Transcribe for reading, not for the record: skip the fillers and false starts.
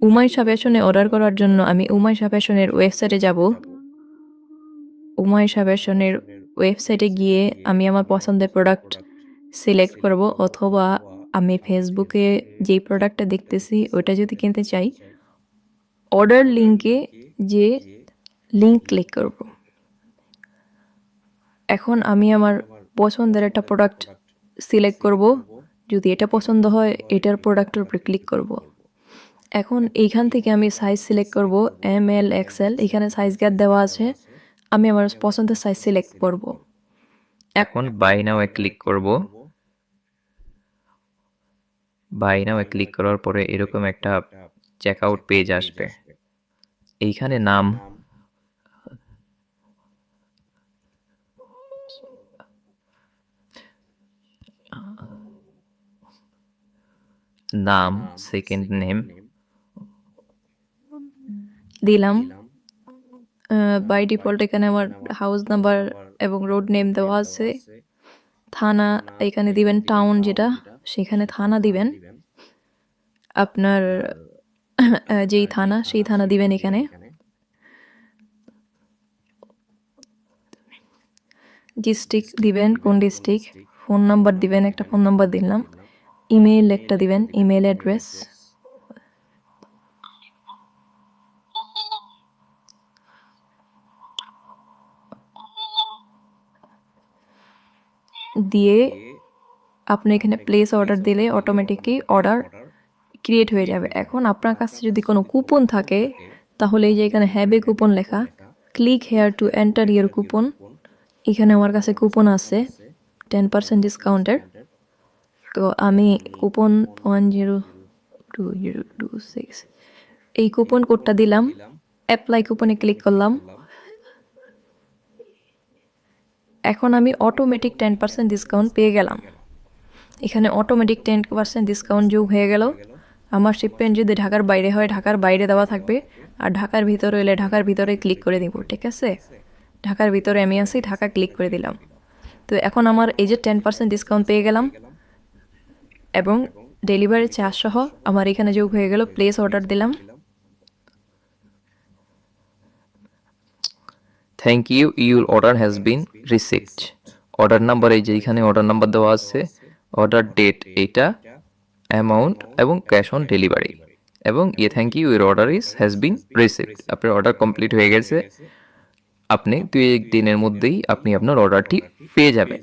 উমাইশা ফ্যাশনে অর্ডার করার জন্য আমি উমাইশা ফ্যাশনের ওয়েবসাইটে যাব। উমাইশা ফ্যাশনের ওয়েবসাইটে গিয়ে আমি আমার পছন্দের প্রোডাক্ট সিলেক্ট করব, অথবা আমি ফেসবুকে যেই প্রোডাক্টটা দেখতেছি ওইটা যদি কিনতে চাই, অর্ডার লিঙ্কে যে লিঙ্ক ক্লিক করব। এখন আমি আমার পছন্দের একটা প্রোডাক্ট সিলেক্ট করব। যদি এটা পছন্দ হয় এটার প্রোডাক্টের উপরে ক্লিক করব। এখন এইখান থেকে আমি সাইজ সিলেক্ট করব, ML XL, এখানে সাইজ গ্যাপ দেওয়া আছে। আমি আমার পছন্দের সাইজ সিলেক্ট করব। এখন বাই নাও ক্লিক করব। বাই নাও ক্লিক করার পরে এরকম একটা চেক আউট পেজ আসবে। এইখানে নাম, সেকেন্ড নেম দিলাম। বাই ডিফল্ট এখানে আমার হাউস নাম্বার এবং রোড নেম দেওয়া আছে। থানা এখানে দিবেন, টাউন যেটা সেখানে থানা দিবেন, আপনার যেই থানা সেই থানা দিবেন। এখানে ডিস্ট্রিক্ট দিবেন, কোন ডিস্ট্রিক্ট। ফোন নাম্বার দিবেন, একটা ফোন নাম্বার দিলাম। ইমেইল একটা দিবেন, ইমেইল অ্যাড্রেস। দিয়ে আপনি এখানে প্লেস অর্ডার দিলে অটোমেটিকই অর্ডার ক্রিয়েট হয়ে যাবে। এখন আপনার কাছে যদি কোনো কুপন থাকে তাহলে এই যে এখানে হ্যাভ এ কুপন লেখা, click here to enter your coupon. এখানে আমার কাছে কুপন আছে 10% ডিসকাউন্টের। তো আমি কুপন 102026 এই কুপন কোডটা দিলাম, অ্যাপ্লাই কুপনে ক্লিক করলাম। এখন আমি অটোমেটিক 10% ডিসকাউন্ট পেয়ে গেলাম। এখানে অটোমেটিক 10% ডিসকাউন্ট যোগ হয়ে গেল। আমার শিপমেন্ট যদি ঢাকার বাইরে হয় ঢাকার বাইরে দেওয়া থাকবে, আর ঢাকার ভিতরে এলে ঢাকার ভিতরে ক্লিক করে দিব। ঠিক আছে, ঢাকার ভিতরে আমি আছি, ঢাকা ক্লিক করে দিলাম। তো এখন আমার এই যে 10% ডিসকাউন্ট পেয়ে গেলাম এবং ডেলিভারি চার্জ সহ আমার এখানে যোগ হয়ে গেল। প্লেস অর্ডার দিলাম। Thank you, your order has been received. Order number এই যে এখানে অর্ডার নাম্বার দেওয়া আছে, অর্ডার ডেট এইটা, অ্যামাউন্ট এবং ক্যাশ অন ডেলিভারি, এবং thank you, your order has been received. আপনার অর্ডার কমপ্লিট হয়ে গেছে। আপনি 2-1 দিনের মধ্যেই আপনি আপনার অর্ডারটি পেয়ে যাবেন।